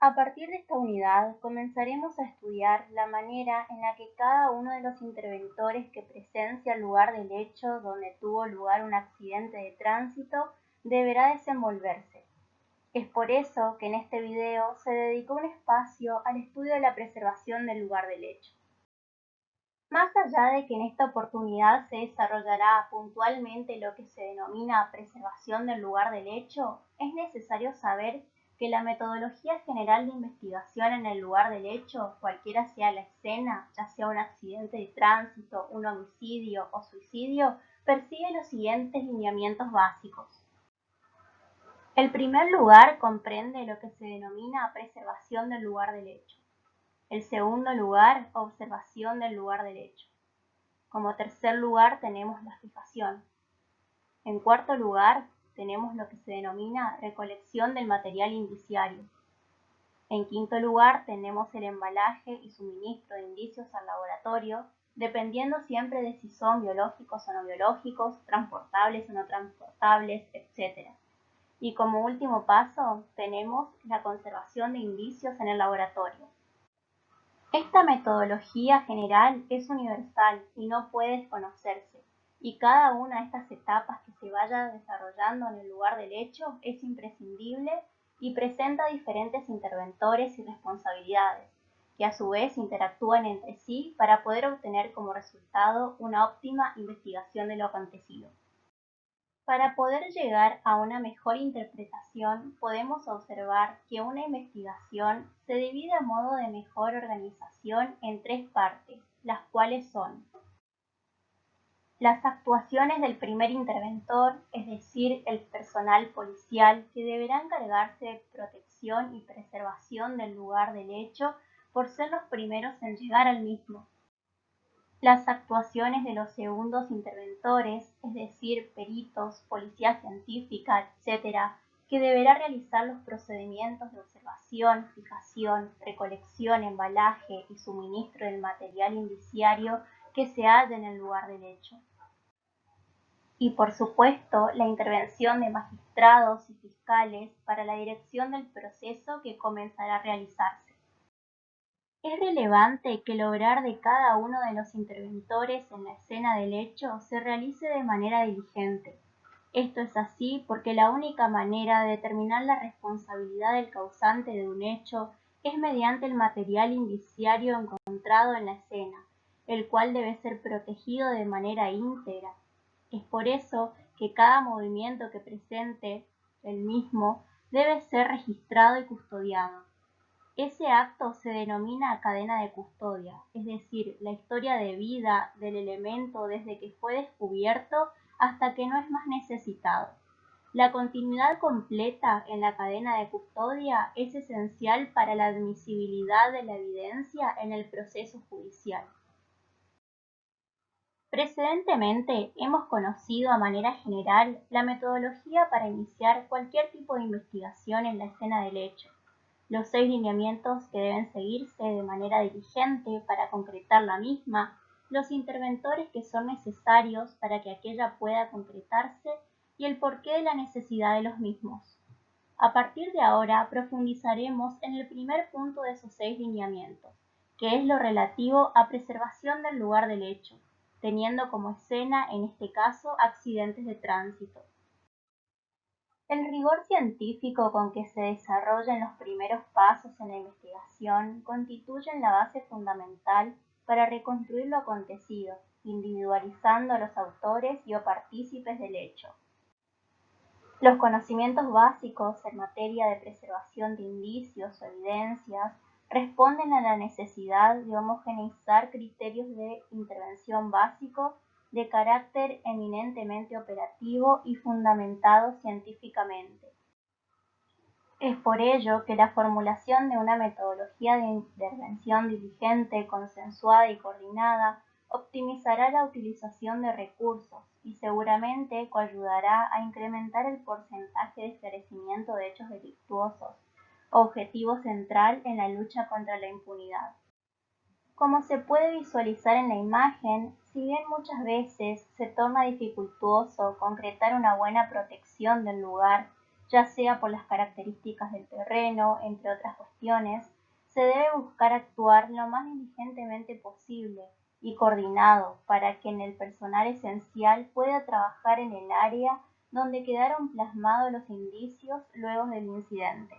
A partir de esta unidad comenzaremos a estudiar la manera en la que cada uno de los interventores que presencia el lugar del hecho donde tuvo lugar un accidente de tránsito deberá desenvolverse. Es por eso que en este video se dedicó un espacio al estudio de la preservación del lugar del hecho. Más allá de que en esta oportunidad se desarrollará puntualmente lo que se denomina preservación del lugar del hecho, es necesario saber que la metodología general de investigación en el lugar del hecho, cualquiera sea la escena, ya sea un accidente de tránsito, un homicidio o suicidio, persigue los siguientes lineamientos básicos. El primer lugar comprende lo que se denomina preservación del lugar del hecho. El segundo lugar, observación del lugar del hecho. Como tercer lugar tenemos la fijación. En cuarto lugar tenemos lo que se denomina recolección del material indiciario. En quinto lugar tenemos el embalaje y suministro de indicios al laboratorio, dependiendo siempre de si son biológicos o no biológicos, transportables o no transportables, etc. Y como último paso tenemos la conservación de indicios en el laboratorio. Esta metodología general es universal y no puede desconocerse, y cada una de estas etapas que se vaya desarrollando en el lugar del hecho es imprescindible y presenta diferentes interventores y responsabilidades, que a su vez interactúan entre sí para poder obtener como resultado una óptima investigación de lo acontecido. Para poder llegar a una mejor interpretación, podemos observar que una investigación se divide a modo de mejor organización en tres partes, las cuales son las actuaciones del primer interventor, es decir, el personal policial, que deberá encargarse de protección y preservación del lugar del hecho por ser los primeros en llegar al mismo. Las actuaciones de los segundos interventores, es decir, peritos, policía científica, etc., que deberá realizar los procedimientos de observación, fijación, recolección, embalaje y suministro del material indiciario que se halla en el lugar del hecho. Y por supuesto, la intervención de magistrados y fiscales para la dirección del proceso que comenzará a realizarse. Es relevante que el obrar de cada uno de los interventores en la escena del hecho se realice de manera diligente. Esto es así porque la única manera de determinar la responsabilidad del causante de un hecho es mediante el material indiciario encontrado en la escena, el cual debe ser protegido de manera íntegra. Es por eso que cada movimiento que presente el mismo debe ser registrado y custodiado. Ese acto se denomina cadena de custodia, es decir, la historia de vida del elemento desde que fue descubierto hasta que no es más necesitado. La continuidad completa en la cadena de custodia es esencial para la admisibilidad de la evidencia en el proceso judicial. Precedentemente hemos conocido a manera general la metodología para iniciar cualquier tipo de investigación en la escena del hecho, los 6 lineamientos que deben seguirse de manera diligente para concretar la misma, los interventores que son necesarios para que aquella pueda concretarse y el porqué de la necesidad de los mismos. A partir de ahora profundizaremos en el primer punto de esos 6 lineamientos, que es lo relativo a preservación del lugar del hecho, teniendo como escena, en este caso, accidentes de tránsito. El rigor científico con que se desarrollan los primeros pasos en la investigación constituyen la base fundamental para reconstruir lo acontecido, individualizando a los autores y o partícipes del hecho. Los conocimientos básicos en materia de preservación de indicios o evidencias responden a la necesidad de homogeneizar criterios de intervención básicos de carácter eminentemente operativo y fundamentados científicamente. Es por ello que la formulación de una metodología de intervención diligente, consensuada y coordinada optimizará la utilización de recursos y seguramente coayudará a incrementar el porcentaje de esclarecimiento de hechos delictuosos, objetivo central en la lucha contra la impunidad. Como se puede visualizar en la imagen, si bien muchas veces se torna dificultoso concretar una buena protección del lugar, ya sea por las características del terreno, entre otras cuestiones, se debe buscar actuar lo más diligentemente posible y coordinado para que el personal esencial pueda trabajar en el área donde quedaron plasmados los indicios luego del incidente.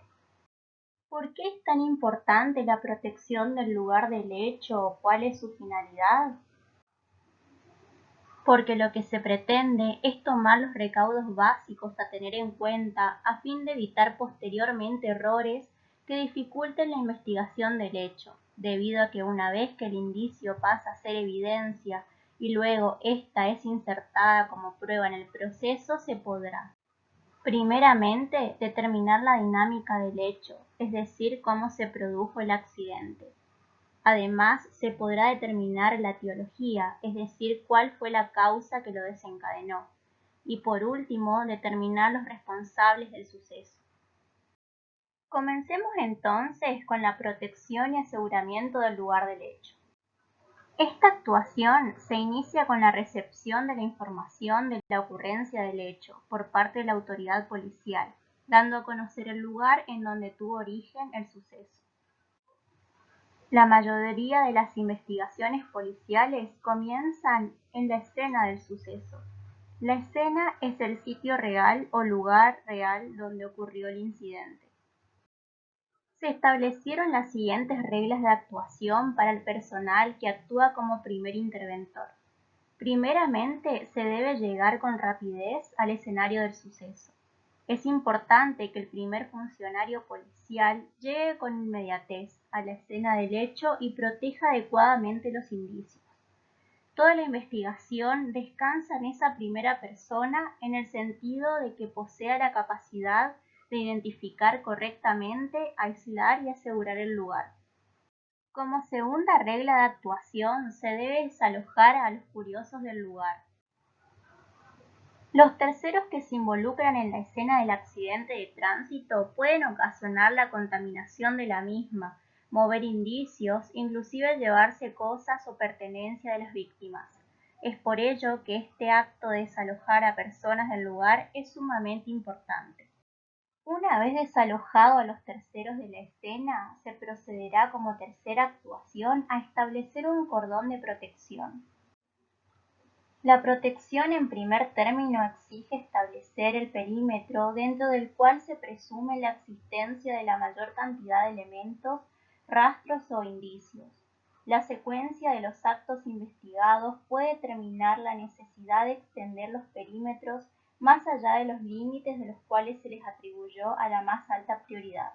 ¿Por qué es tan importante la protección del lugar del hecho o cuál es su finalidad? Porque lo que se pretende es tomar los recaudos básicos a tener en cuenta a fin de evitar posteriormente errores que dificulten la investigación del hecho, debido a que una vez que el indicio pasa a ser evidencia y luego ésta es insertada como prueba en el proceso, se podrá, primeramente, determinar la dinámica del hecho, es decir, cómo se produjo el accidente. Además, se podrá determinar la etiología, es decir, cuál fue la causa que lo desencadenó. Y por último, determinar los responsables del suceso. Comencemos entonces con la protección y aseguramiento del lugar del hecho. Esta actuación se inicia con la recepción de la información de la ocurrencia del hecho por parte de la autoridad policial, dando a conocer el lugar en donde tuvo origen el suceso. La mayoría de las investigaciones policiales comienzan en la escena del suceso. La escena es el sitio real o lugar real donde ocurrió el incidente. Se establecieron las siguientes reglas de actuación para el personal que actúa como primer interventor. Primeramente, se debe llegar con rapidez al escenario del suceso. Es importante que el primer funcionario policial llegue con inmediatez a la escena del hecho y proteja adecuadamente los indicios. Toda la investigación descansa en esa primera persona en el sentido de que posea la capacidad de identificar correctamente, aislar y asegurar el lugar. Como segunda regla de actuación, se debe desalojar a los curiosos del lugar. Los terceros que se involucran en la escena del accidente de tránsito pueden ocasionar la contaminación de la misma, mover indicios, inclusive llevarse cosas o pertenencias de las víctimas. Es por ello que este acto de desalojar a personas del lugar es sumamente importante. Una vez desalojado a los terceros de la escena, se procederá como tercera actuación a establecer un cordón de protección. La protección en primer término exige establecer el perímetro dentro del cual se presume la existencia de la mayor cantidad de elementos, rastros o indicios. La secuencia de los actos investigados puede determinar la necesidad de extender los perímetros más allá de los límites de los cuales se les atribuyó a la más alta prioridad.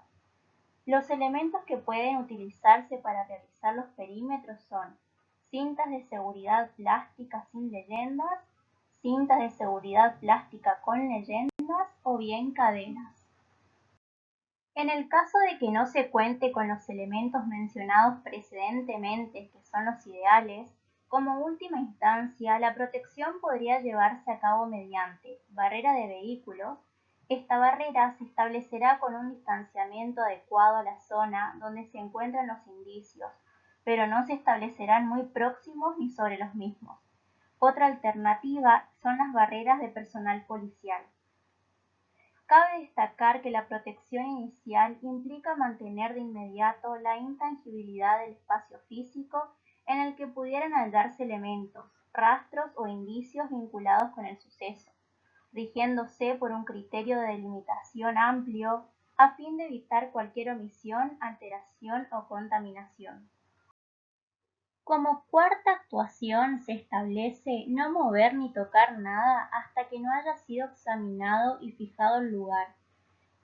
Los elementos que pueden utilizarse para realizar los perímetros son cintas de seguridad plástica sin leyendas, cintas de seguridad plástica con leyendas o bien cadenas. En el caso de que no se cuente con los elementos mencionados precedentemente, que son los ideales, como última instancia, la protección podría llevarse a cabo mediante barrera de vehículos. Esta barrera se establecerá con un distanciamiento adecuado a la zona donde se encuentran los indicios, pero no se establecerán muy próximos ni sobre los mismos. Otra alternativa son las barreras de personal policial. Cabe destacar que la protección inicial implica mantener de inmediato la intangibilidad del espacio físico en el que pudieran hallarse elementos, rastros o indicios vinculados con el suceso, rigiéndose por un criterio de delimitación amplio a fin de evitar cualquier omisión, alteración o contaminación. Como cuarta actuación se establece no mover ni tocar nada hasta que no haya sido examinado y fijado el lugar.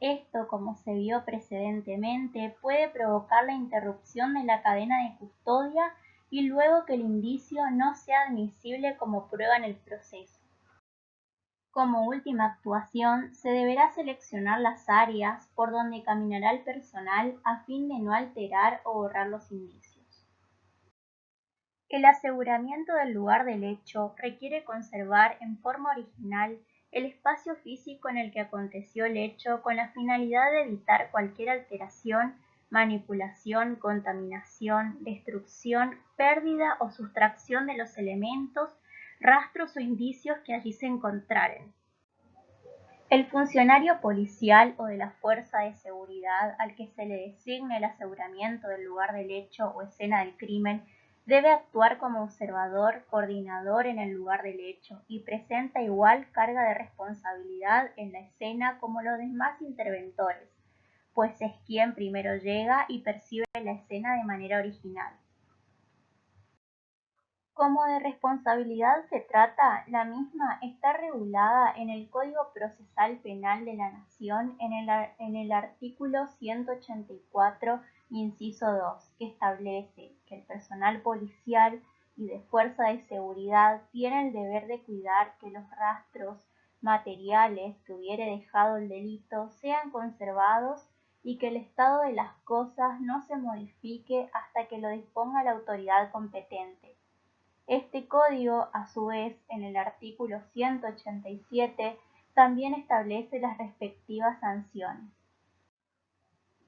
Esto, como se vio precedentemente, puede provocar la interrupción de la cadena de custodia y luego que el indicio no sea admisible como prueba en el proceso. Como última actuación, se deberá seleccionar las áreas por donde caminará el personal a fin de no alterar o borrar los indicios. El aseguramiento del lugar del hecho requiere conservar en forma original el espacio físico en el que aconteció el hecho con la finalidad de evitar cualquier alteración, manipulación, contaminación, destrucción, pérdida o sustracción de los elementos, rastros o indicios que allí se encontraren. El funcionario policial o de la fuerza de seguridad al que se le designe el aseguramiento del lugar del hecho o escena del crimen debe actuar como observador, coordinador en el lugar del hecho y presenta igual carga de responsabilidad en la escena como los demás interventores, pues es quien primero llega y percibe la escena de manera original. Como de responsabilidad se trata, la misma está regulada en el Código Procesal Penal de la Nación en el artículo 184, inciso 2, que establece que el personal policial y de fuerza de seguridad tiene el deber de cuidar que los rastros materiales que hubiere dejado el delito sean conservados y que el estado de las cosas no se modifique hasta que lo disponga la autoridad competente. Este código, a su vez, en el artículo 187, también establece las respectivas sanciones.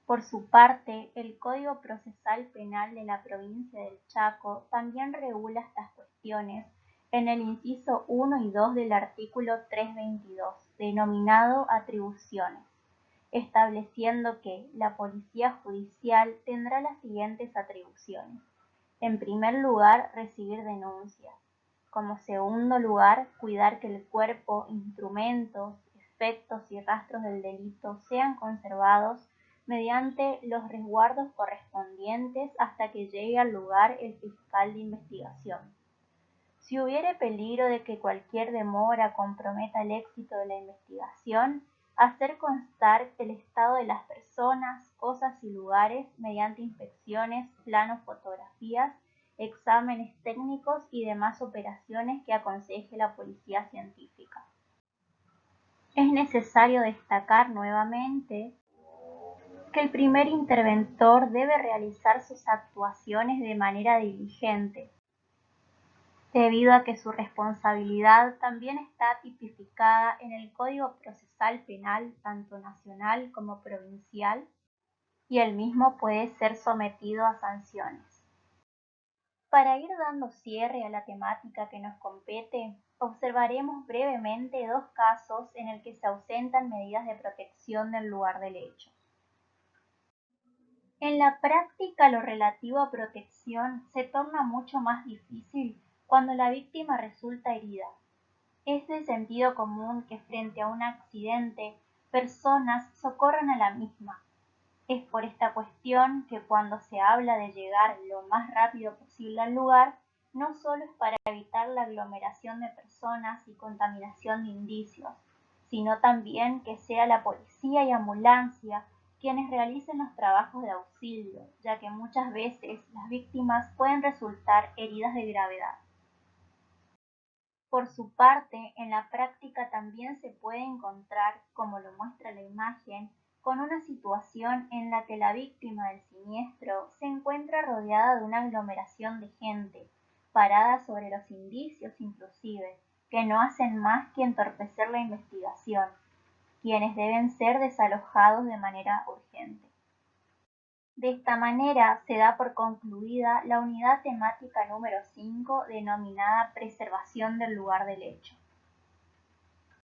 Por su parte, el Código Procesal Penal de la provincia del Chaco también regula estas cuestiones en el inciso 1 y 2 del artículo 322, denominado atribuciones, estableciendo que la Policía Judicial tendrá las siguientes atribuciones. En primer lugar, recibir denuncias. Como segundo lugar, cuidar que el cuerpo, instrumentos, efectos y rastros del delito sean conservados mediante los resguardos correspondientes hasta que llegue al lugar el fiscal de investigación. Si hubiere peligro de que cualquier demora comprometa el éxito de la investigación, hacer constar el estado de las personas, cosas y lugares mediante inspecciones, planos, fotografías, exámenes técnicos y demás operaciones que aconseje la policía científica. Es necesario destacar nuevamente que el primer interventor debe realizar sus actuaciones de manera diligente, debido a que su responsabilidad también está tipificada en el Código Procesal Penal tanto nacional como provincial, y el mismo puede ser sometido a sanciones. Para ir dando cierre a la temática que nos compete, observaremos brevemente dos casos en el que se ausentan medidas de protección del lugar del hecho. En la práctica, lo relativo a protección se torna mucho más difícil cuando la víctima resulta herida. Es de sentido común que frente a un accidente, personas socorran a la misma. Es por esta cuestión que cuando se habla de llegar lo más rápido posible al lugar, no solo es para evitar la aglomeración de personas y contaminación de indicios, sino también que sea la policía y ambulancia quienes realicen los trabajos de auxilio, ya que muchas veces las víctimas pueden resultar heridas de gravedad. Por su parte, en la práctica también se puede encontrar, como lo muestra la imagen, con una situación en la que la víctima del siniestro se encuentra rodeada de una aglomeración de gente, parada sobre los indicios inclusive, que no hacen más que entorpecer la investigación, quienes deben ser desalojados de manera urgente. De esta manera se da por concluida la unidad temática número 5 denominada Preservación del lugar del hecho.